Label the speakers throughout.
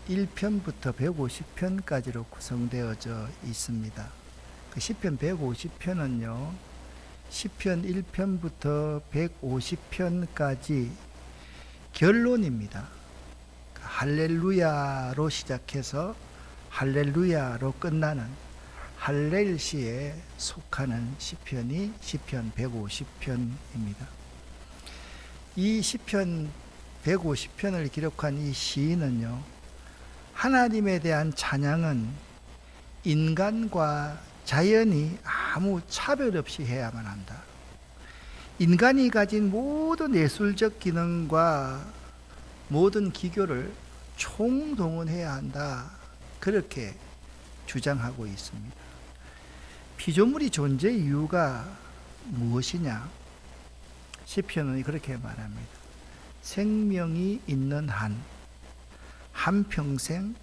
Speaker 1: 1편부터 150편까지로 구성되어져 있습니다. 그 시편 150편은요, 시편 1편부터 150편까지 결론입니다. 할렐루야로 시작해서 할렐루야로 끝나는 할렐시에 속하는 시편이 시편 150편입니다. 이 시편 150편을 기록한 이 시인은요, 하나님에 대한 찬양은 인간과 자연이 아무 차별 없이 해야만 한다. 인간이 가진 모든 예술적 기능과 모든 기교를 총동원해야 한다. 그렇게 주장하고 있습니다. 피조물이 존재 이유가 무엇이냐? 시편은 그렇게 말합니다. 생명이 있는 한평생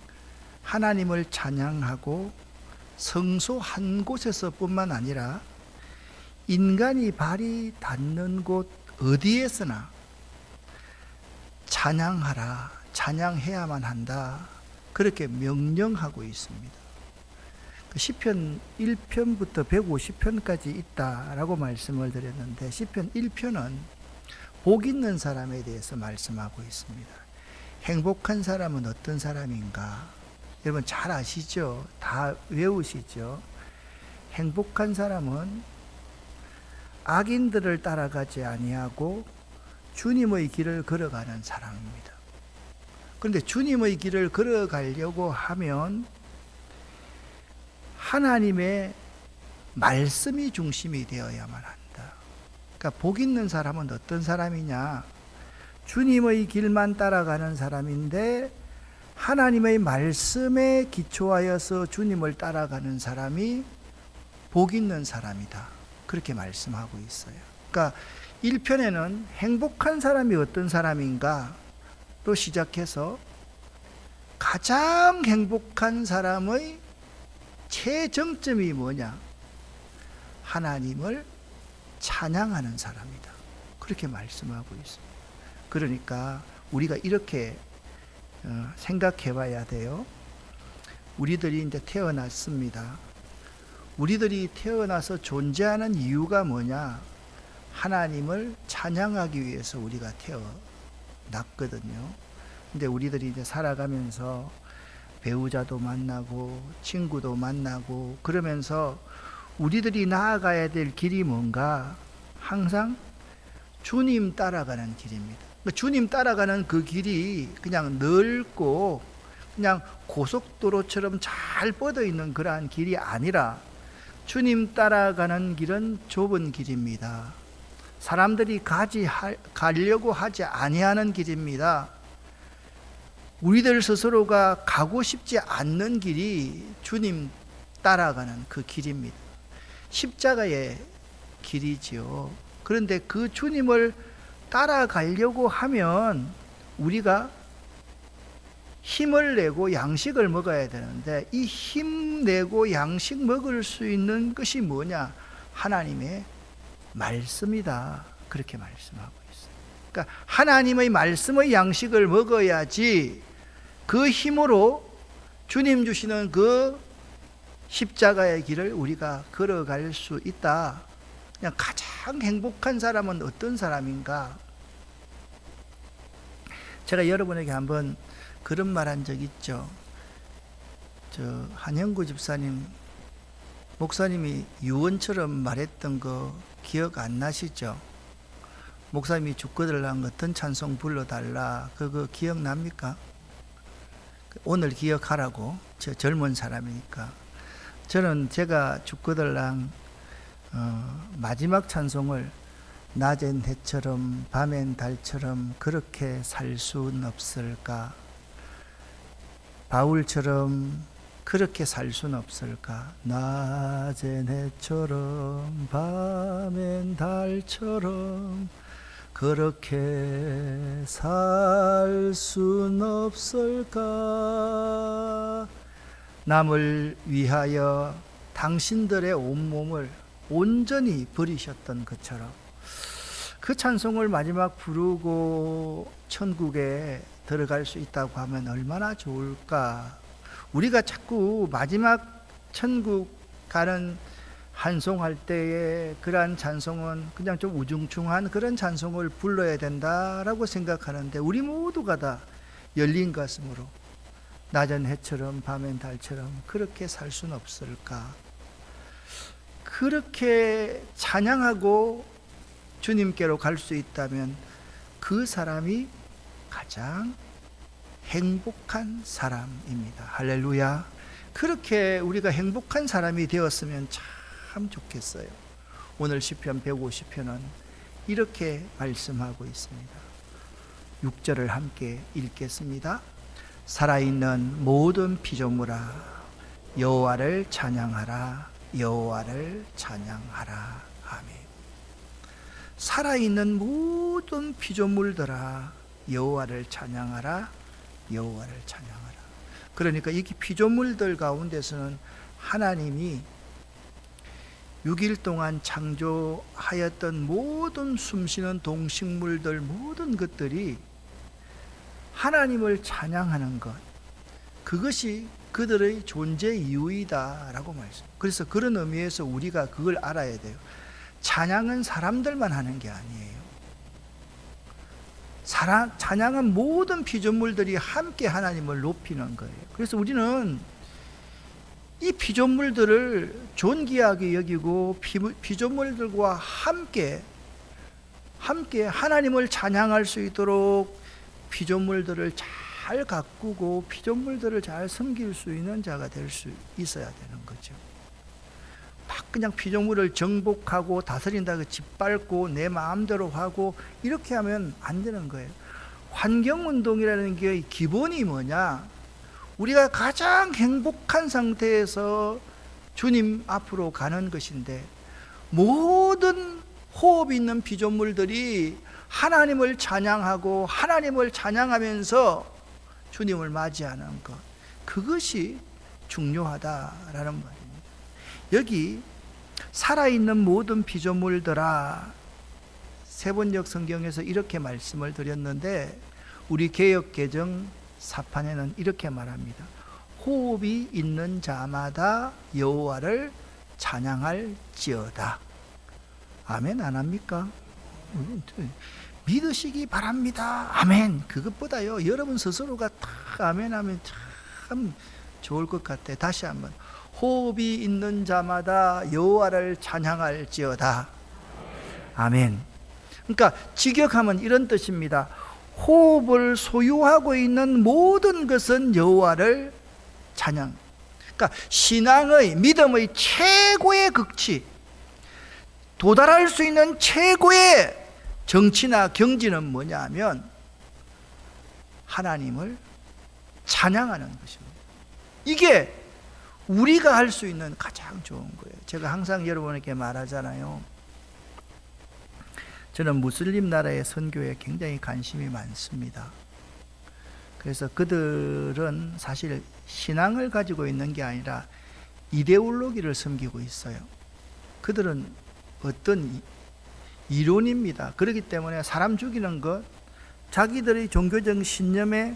Speaker 1: 하나님을 찬양하고 성소 한 곳에서 뿐만 아니라 인간이 발이 닿는 곳 어디에서나 찬양하라, 찬양해야만 한다. 그렇게 명령하고 있습니다. 시편 1편부터 150편까지 있다라고 말씀을 드렸는데, 시편 1편은 복 있는 사람에 대해서 말씀하고 있습니다. 행복한 사람은 어떤 사람인가? 여러분 잘 아시죠? 다 외우시죠? 행복한 사람은 악인들을 따라가지 아니하고 주님의 길을 걸어가는 사람입니다. 그런데 주님의 길을 걸어가려고 하면 하나님의 말씀이 중심이 되어야만 한다. 그러니까 복 있는 사람은 어떤 사람이냐? 주님의 길만 따라가는 사람인데 하나님의 말씀에 기초하여서 주님을 따라가는 사람이 복 있는 사람이다. 그렇게 말씀하고 있어요. 그러니까 1편에는 행복한 사람이 어떤 사람인가 로 시작해서 가장 행복한 사람의 최정점이 뭐냐? 하나님을 찬양하는 사람이다. 그렇게 말씀하고 있습니다. 그러니까 우리가 이렇게 생각해 봐야 돼요. 우리들이 이제 태어났습니다. 우리들이 태어나서 존재하는 이유가 뭐냐? 하나님을 찬양하기 위해서 우리가 태어났거든요. 근데 우리들이 이제 살아가면서 배우자도 만나고 친구도 만나고 그러면서 우리들이 나아가야 될 길이 뭔가? 항상 주님 따라가는 길입니다. 주님 따라가는 그 길이 그냥 넓고 그냥 고속도로처럼 잘 뻗어 있는 그러한 길이 아니라 주님 따라가는 길은 좁은 길입니다. 사람들이 가려고 하지 아니하는 길입니다. 우리들 스스로가 가고 싶지 않는 길이 주님 따라가는 그 길입니다. 십자가의 길이지요. 그런데 그 주님을 따라가려고 하면 우리가 힘을 내고 양식을 먹어야 되는데, 이 힘내고 양식 먹을 수 있는 것이 뭐냐? 하나님의 말씀이다. 그렇게 말씀하고 있어요. 그러니까 하나님의 말씀의 양식을 먹어야지 그 힘으로 주님 주시는 그 십자가의 길을 우리가 걸어갈 수 있다. 그냥 가장 행복한 사람은 어떤 사람인가? 제가 여러분에게 한번 그런 말 한 적 있죠. 한영구 집사님, 목사님이 유언처럼 말했던 거 기억 안 나시죠? 목사님이 죽거들랑 어떤 찬송 불러달라, 그거 기억납니까? 오늘 기억하라고. 저 젊은 사람이니까. 저는 제가 죽거들랑 마지막 찬송을 낮엔 해처럼 밤엔 달처럼 그렇게 살 순 없을까? 바울처럼 그렇게 살 순 없을까? 낮엔 해처럼 밤엔 달처럼 그렇게 살 순 없을까? 남을 위하여 당신들의 온몸을 온전히 버리셨던 것처럼 그 찬송을 마지막 부르고 천국에 들어갈 수 있다고 하면 얼마나 좋을까. 우리가 자꾸 마지막 천국 가는 환송할 때에 그러한 찬송은 그냥 좀 우중충한 그런 찬송을 불러야 된다라고 생각하는데, 우리 모두가 다 열린 가슴으로 낮은 해처럼 밤엔 달처럼 그렇게 살 수는 없을까. 그렇게 찬양하고 주님께로 갈 수 있다면 그 사람이 가장 행복한 사람입니다. 할렐루야. 그렇게 우리가 행복한 사람이 되었으면 참 좋겠어요. 오늘 시편 150편은 이렇게 말씀하고 있습니다. 6절을 함께 읽겠습니다. 살아있는 모든 피조물아 여호와를 찬양하라. 여호와를 찬양하라. 아멘. 살아있는 모든 피조물들아 여호와를 찬양하라. 여호와를 찬양하라. 그러니까 이 피조물들 가운데서는 하나님이 6일 동안 창조하였던 모든 숨쉬는 동식물들, 모든 것들이 하나님을 찬양하는 것, 그것이 그들의 존재 이유이다라고 말씀. 그래서 그런 의미에서 우리가 그걸 알아야 돼요. 찬양은 사람들만 하는 게 아니에요. 찬양은 모든 피조물들이 함께 하나님을 높이는 거예요. 그래서 우리는 이 피조물들을 존귀하게 여기고 피조물들과 함께 하나님을 찬양할 수 있도록 피조물들을 잘 가꾸고 피조물들을 잘 섬길 수 있는 자가 될 수 있어야 되는 거죠. 막 그냥 피조물을 정복하고 다스린다고 짓밟고 내 마음대로 하고 이렇게 하면 안 되는 거예요. 환경운동이라는 게 기본이 뭐냐? 우리가 가장 행복한 상태에서 주님 앞으로 가는 것인데, 모든 호흡 있는 피조물들이 하나님을 찬양하고 하나님을 찬양하면서 주님을 맞이하는 것, 그것이 중요하다라는 말입니다. 여기 살아있는 모든 피조물들아, 세번역 성경에서 이렇게 말씀을 드렸는데 우리 개역개정 사판에는 이렇게 말합니다. 호흡이 있는 자마다 여호와를 찬양할지어다. 아멘 안 합니까? 믿으시기 바랍니다. 아멘. 그것보다요, 여러분 스스로가 다 아멘 하면 참 좋을 것 같아요. 다시 한번. 호흡이 있는 자마다 여호와를 찬양할지어다. 아멘. 그러니까 직역하면 이런 뜻입니다. 호흡을 소유하고 있는 모든 것은 여호와를 찬양. 그러니까 신앙의, 믿음의 최고의 극치, 도달할 수 있는 최고의 정치나 경지는 뭐냐 하면 하나님을 찬양하는 것입니다. 이게 우리가 할 수 있는 가장 좋은 거예요. 제가 항상 여러분에게 말하잖아요. 저는 무슬림 나라의 선교에 굉장히 관심이 많습니다. 그래서 그들은 사실 신앙을 가지고 있는 게 아니라 이데올로기를 섬기고 있어요. 그들은 어떤 이론입니다. 그렇기 때문에 사람 죽이는 것, 자기들의 종교적 신념에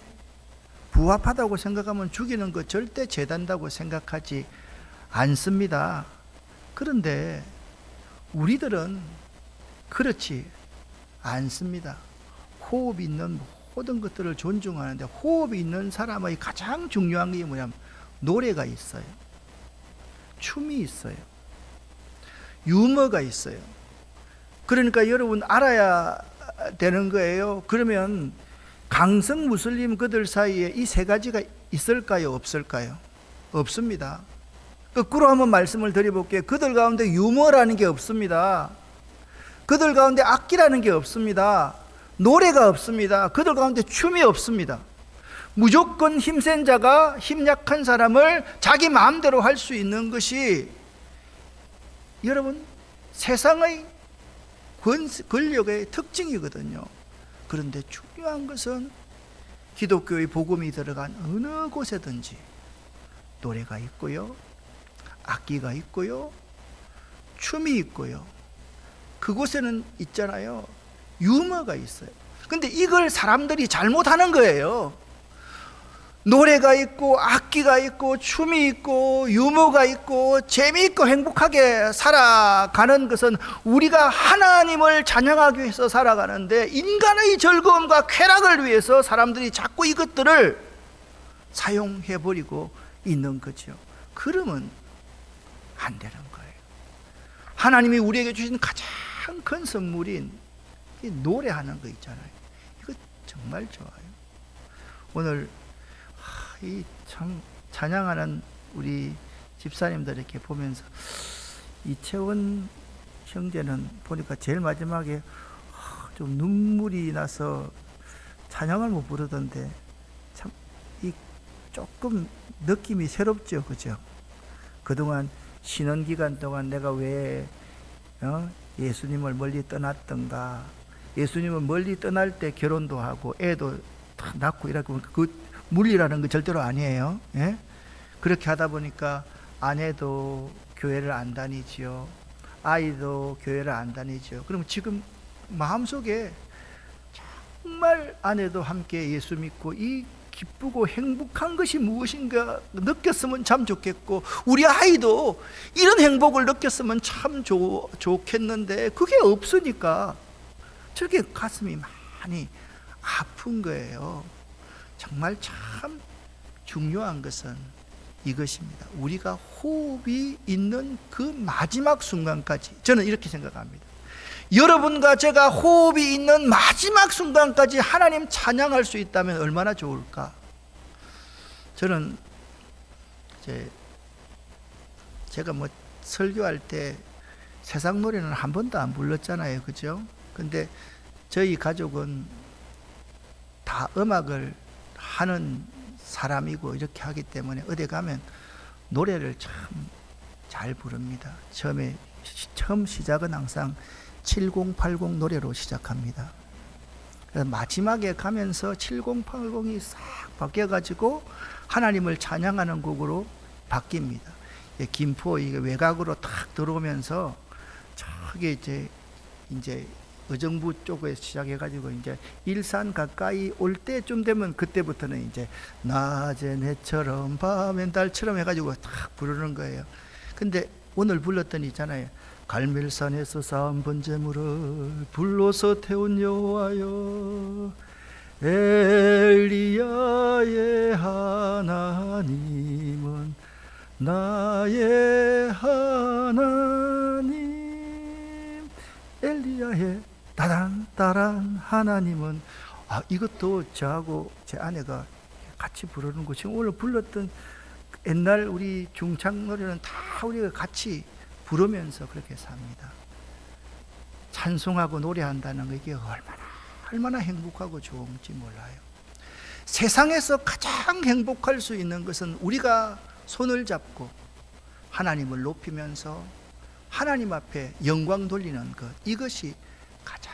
Speaker 1: 부합하다고 생각하면 죽이는 것 절대 죄단다고 생각하지 않습니다. 그런데 우리들은 그렇지 않습니다. 호흡이 있는 모든 것들을 존중하는데, 호흡이 있는 사람의 가장 중요한 게 뭐냐면 노래가 있어요. 춤이 있어요. 유머가 있어요. 그러니까 여러분 알아야 되는 거예요. 그러면 강성 무슬림 그들 사이에 이 세 가지가 있을까요? 없을까요? 없습니다. 거꾸로 한번 말씀을 드려볼게요. 그들 가운데 유머라는 게 없습니다. 그들 가운데 악기라는 게 없습니다. 노래가 없습니다. 그들 가운데 춤이 없습니다. 무조건 힘센 자가 힘 약한 사람을 자기 마음대로 할 수 있는 것이 여러분 세상의 권력의 특징이거든요. 그런데 중요한 것은 기독교의 복음이 들어간 어느 곳에든지 노래가 있고요, 악기가 있고요, 춤이 있고요, 그곳에는 있잖아요, 유머가 있어요. 근데 이걸 사람들이 잘못하는 거예요. 노래가 있고 악기가 있고 춤이 있고 유머가 있고 재미있고 행복하게 살아가는 것은 우리가 하나님을 찬양하기 위해서 살아가는데, 인간의 즐거움과 쾌락을 위해서 사람들이 자꾸 이것들을 사용해버리고 있는 거죠. 그러면 안 되는 거예요. 하나님이 우리에게 주신 가장 큰 선물인 이 노래하는 거 있잖아요. 이거 정말 좋아요. 오늘 이 참 찬양하는 우리 집사님들 이렇게 보면서, 이채원 형제는 보니까 제일 마지막에 좀 눈물이 나서 찬양을 못 부르던데, 참 이 조금 느낌이 새롭죠, 그죠? 그동안 신혼 기간 동안 내가 왜 예수님을 멀리 떠났던가, 예수님을 멀리 떠날 때 결혼도 하고 애도 다 낳고 이러고, 그 물리라는 거 절대로 아니에요. 예? 그렇게 하다 보니까 아내도 교회를 안 다니지요. 아이도 교회를 안 다니죠. 그럼 지금 마음속에 정말 아내도 함께 예수 믿고 이 기쁘고 행복한 것이 무엇인가 느꼈으면 참 좋겠고, 우리 아이도 이런 행복을 느꼈으면 참 좋겠는데 그게 없으니까 저렇게 가슴이 많이 아픈 거예요. 정말 참 중요한 것은 이것입니다. 우리가 호흡이 있는 그 마지막 순간까지, 저는 이렇게 생각합니다. 여러분과 제가 호흡이 있는 마지막 순간까지 하나님 찬양할 수 있다면 얼마나 좋을까. 저는 제가 뭐 설교할 때 세상 노래는 한 번도 안 불렀잖아요, 그죠? 근데 저희 가족은 다 음악을 하는 사람이고 이렇게 하기 때문에 어디 가면 노래를 참 잘 부릅니다. 처음 시작은 항상 7080 노래로 시작합니다. 그래서 마지막에 가면서 7080이 싹 바뀌어가지고 하나님을 찬양하는 곡으로 바뀝니다. 김포 외곽으로 탁 들어오면서 저기 이제 의정부 쪽에 시작해가지고 이제 일산 가까이 올 때쯤 되면 그때부터는 이제 낮엔 해처럼 밤엔 달처럼 해가지고 탁 부르는 거예요. 근데 오늘 불렀던 있잖아요. 갈멜산에서 쌓은 번제물을 불러서 태운 여호와여, 엘리야의 하나님은 나의 하나님, 엘리야의 따란 하나님은, 이것도 저하고 제 아내가 같이 부르는 거, 지금 오늘 불렀던 옛날 우리 중창 노래는 다 우리가 같이 부르면서 그렇게 삽니다. 찬송하고 노래한다는 거, 이게 얼마나 행복하고 좋은지 몰라요. 세상에서 가장 행복할 수 있는 것은 우리가 손을 잡고 하나님을 높이면서 하나님 앞에 영광 돌리는 것, 이것이 가장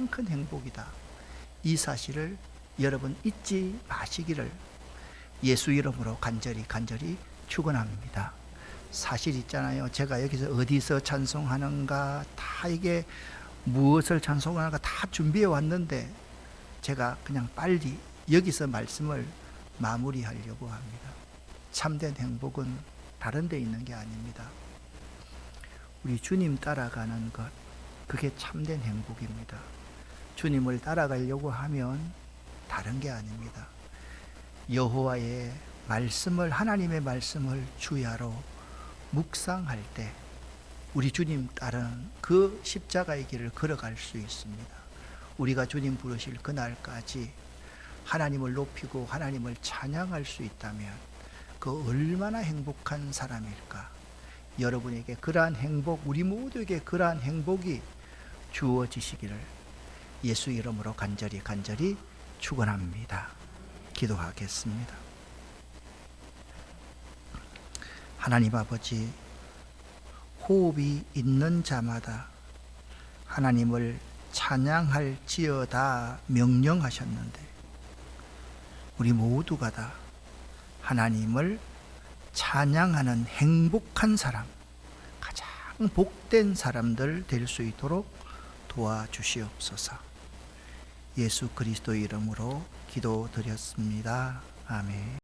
Speaker 1: 큰 행복이다. 이 사실을 여러분 잊지 마시기를 예수 이름으로 간절히 축원합니다. 사실 있잖아요. 제가 여기서 어디서 찬송하는가, 다 이게 무엇을 찬송하는가 다 준비해 왔는데 제가 그냥 빨리 여기서 말씀을 마무리하려고 합니다. 참된 행복은 다른 데 있는 게 아닙니다. 우리 주님 따라가는 것, 그게 참된 행복입니다. 주님을 따라가려고 하면 다른 게 아닙니다. 여호와의 말씀을, 하나님의 말씀을 주야로 묵상할 때 우리 주님 따른 그 십자가의 길을 걸어갈 수 있습니다. 우리가 주님 부르실 그날까지 하나님을 높이고 하나님을 찬양할 수 있다면 그 얼마나 행복한 사람일까. 여러분에게 그러한 행복, 우리 모두에게 그러한 행복이 주어지시기를 예수 이름으로 간절히 축원합니다. 기도하겠습니다. 하나님 아버지, 호흡이 있는 자마다 하나님을 찬양할지어다 명령하셨는데, 우리 모두가 다 하나님을 찬양하는 행복한 사람, 가장 복된 사람들 될 수 있도록 도와주시옵소서. 예수 그리스도 이름으로 기도드렸습니다. 아멘.